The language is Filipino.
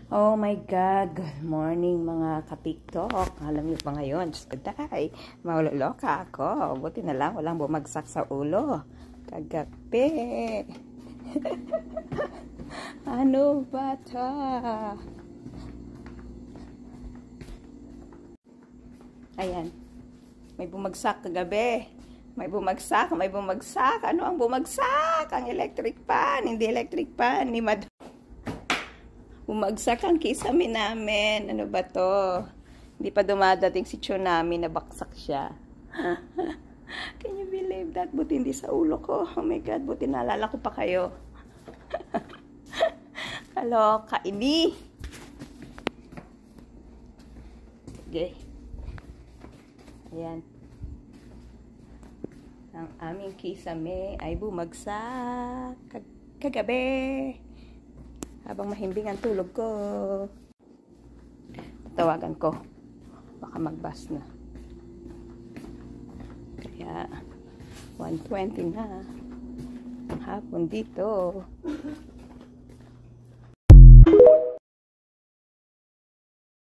Oh my God, good morning mga ka-TikTok. Alam niyo pa ngayon, just today, mauloloka ako. Buti na lang, walang bumagsak sa ulo. Kagabi. Ano ba ta? Ayan, may bumagsak kagabi. May bumagsak. Ano ang bumagsak? Ang electric fan, hindi electric fan ni Madam. Bumagsak ang kisame namin. Ano ba to? Hindi pa dumadating si tsunami, nabaksak siya. Can you believe that? Buti hindi sa ulo ko. Oh my God, buti naalala ko pa kayo. Kaloka, ini. Okay. Ayan. Ang aming kisame ay bumagsak kagabi. Habang mahimbing ang tulog ko. Tawagan ko. Baka mag-bus na. Kaya 1:20 na. Ang hapon dito.